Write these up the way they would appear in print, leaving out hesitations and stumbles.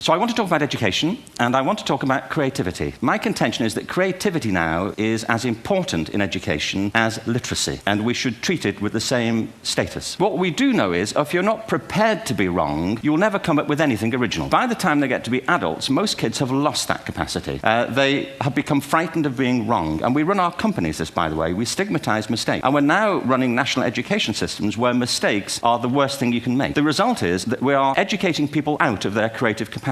So I want to talk about education, and I want to talk about creativity. My contention is that creativity now is as important in education as literacy, and we should treat it with the same status. What we do know is, if you're not prepared to be wrong, you'll never come up with anything original. By the time they get to be adults, most kids have lost that capacity. They have become frightened of being wrong, and we run our companies this, by the way. We stigmatize mistakes, and we're now running national education systems where mistakes are the worst thing you can make. The result is that we are educating people out of their creative capacities.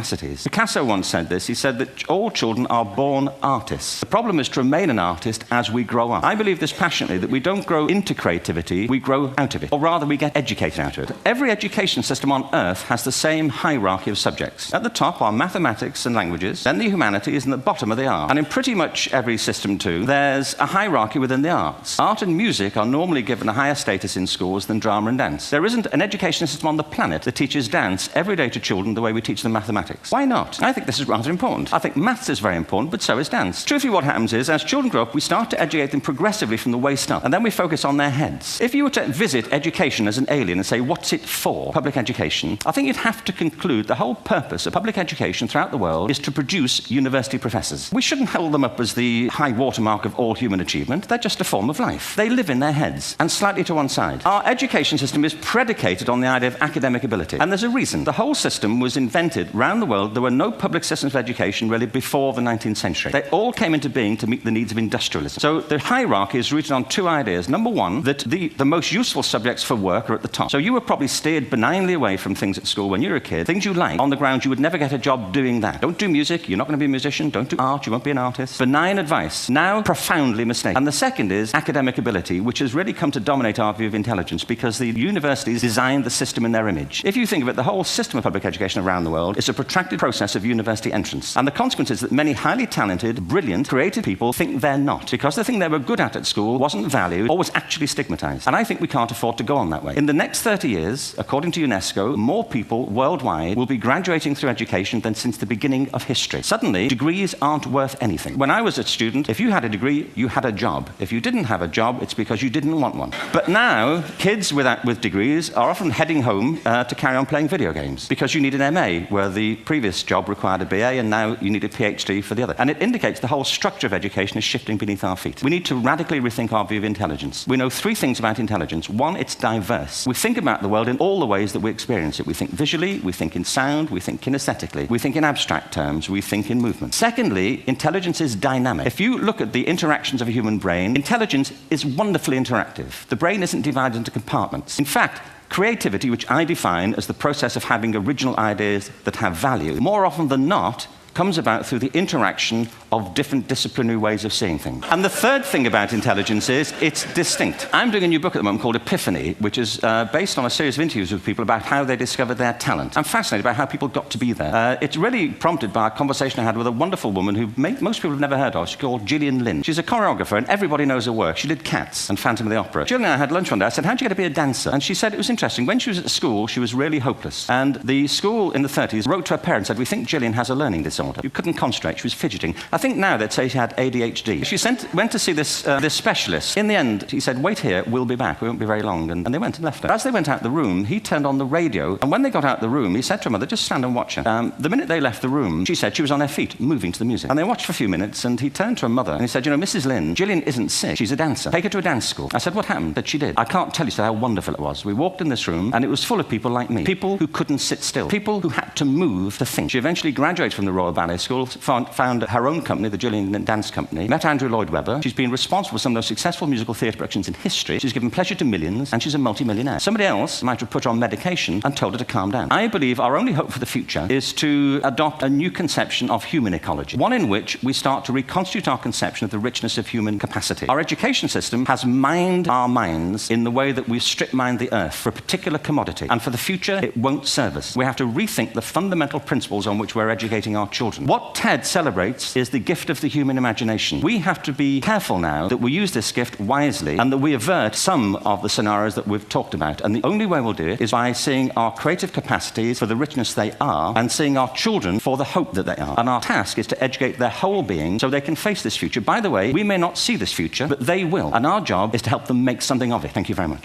Picasso once said this. He said that all children are born artists. The problem is to remain an artist as we grow up. I believe this passionately, that we don't grow into creativity, we grow out of it. Or rather, we get educated out of it. Every education system on Earth has the same hierarchy of subjects. At the top are mathematics and languages, then the humanities, and at the bottom are the arts. And in pretty much every system too, there's a hierarchy within the arts. Art and music are normally given a higher status in schools than drama and dance. There isn't an education system on the planet that teaches dance every day to children the way we teach them mathematics. Why not? I think this is rather important. I think maths is very important, but so is dance. Truthfully, what happens is, as children grow up, we start to educate them progressively from the waist up, and then we focus on their heads. If you were to visit education as an alien and say, what's it for, public education, I think you'd have to conclude the whole purpose of public education throughout the world is to produce university professors. We shouldn't hold them up as the high watermark of all human achievement. They're just a form of life. They live in their heads, and slightly to one side. Our education system is predicated on the idea of academic ability, and there's a reason. The whole system was invented around the world. There were no public systems of education really before the 19th century. They all came into being to meet the needs of industrialism. So the hierarchy is rooted on two ideas. Number one, that the most useful subjects for work are at the top. So you were probably steered benignly away from things at school when you were a kid, things you like, on the ground you would never get a job doing that. Don't do music, you're not going to be a musician. Don't do art, you won't be an artist. Benign advice, now profoundly mistaken. And the second is academic ability, which has really come to dominate our view of intelligence because the universities designed the system in their image. If you think of it, the whole system of public education around the world is a protracted process of university entrance. And the consequence is that many highly talented, brilliant, creative people think they're not, because the thing they were good at school wasn't valued or was actually stigmatized. And I think we can't afford to go on that way. In the next 30 years, according to UNESCO, more people worldwide will be graduating through education than since the beginning of history. Suddenly, degrees aren't worth anything. When I was a student, if you had a degree, you had a job. If you didn't have a job, it's because you didn't want one. But now, kids with degrees are often heading home to carry on playing video games because you need an MA, where the previous job required a BA, and now you need a PhD for the other. And it indicates the whole structure of education is shifting beneath our feet. We need to radically rethink our view of intelligence. We know three things about intelligence. One, it's diverse. We think about the world in all the ways that we experience it. We think visually, we think in sound, we think kinesthetically, we think in abstract terms, we think in movement. Secondly, intelligence is dynamic. If you look at the interactions of a human brain, intelligence is wonderfully interactive. The brain isn't divided into compartments. In fact, creativity, which I define as the process of having original ideas that have value, more often than not, comes about through the interaction of different disciplinary ways of seeing things. And the third thing about intelligence is it's distinct. I'm doing a new book at the moment called Epiphany, which is based on a series of interviews with people about how they discovered their talent. I'm fascinated by how people got to be there. It's really prompted by a conversation I had with a wonderful woman who most people have never heard of. She's called Gillian Lynne. She's a choreographer, and everybody knows her work. She did Cats and Phantom of the Opera. Gillian and I had lunch one day. I said, how'd you get to be a dancer? And she said it was interesting. When she was at school, she was really hopeless. And the school in the 30s wrote to her parents and said, we think Gillian has a learning disorder. You couldn't concentrate. She was fidgeting. I think now they'd say she had ADHD. She went to see this specialist. In the end, he said, wait here, we'll be back. We won't be very long. And they went and left her. As they went out the room, he turned on the radio. And when they got out the room, he said to her mother, just stand and watch her. The minute they left the room, she said she was on her feet, moving to the music. And they watched for a few minutes, and he turned to her mother, and he said, you know, Mrs. Lynne, Gillian isn't sick. She's a dancer. Take her to a dance school. I said, what happened? That she did. I can't tell you how wonderful it was. We walked in this room, and it was full of people like me. People who couldn't sit still. People who had to move to think. She eventually graduated from the Royal Ballet School, found her own company, the Gillian Lynne Dance Company, met Andrew Lloyd Webber. She's been responsible for some of those successful musical theatre productions in history. She's given pleasure to millions, and she's a multi-millionaire. Somebody else might have put her on medication and told her to calm down. I believe our only hope for the future is to adopt a new conception of human ecology, one in which we start to reconstitute our conception of the richness of human capacity. Our education system has mined our minds in the way that we've strip-mined the earth for a particular commodity, and for the future, it won't serve us. We have to rethink the fundamental principles on which we're educating our children. What TED celebrates is the gift of the human imagination. We have to be careful now that we use this gift wisely and that we avert some of the scenarios that we've talked about. And the only way we'll do it is by seeing our creative capacities for the richness they are and seeing our children for the hope that they are. And our task is to educate their whole being so they can face this future. By the way, we may not see this future, but they will. And our job is to help them make something of it. Thank you very much.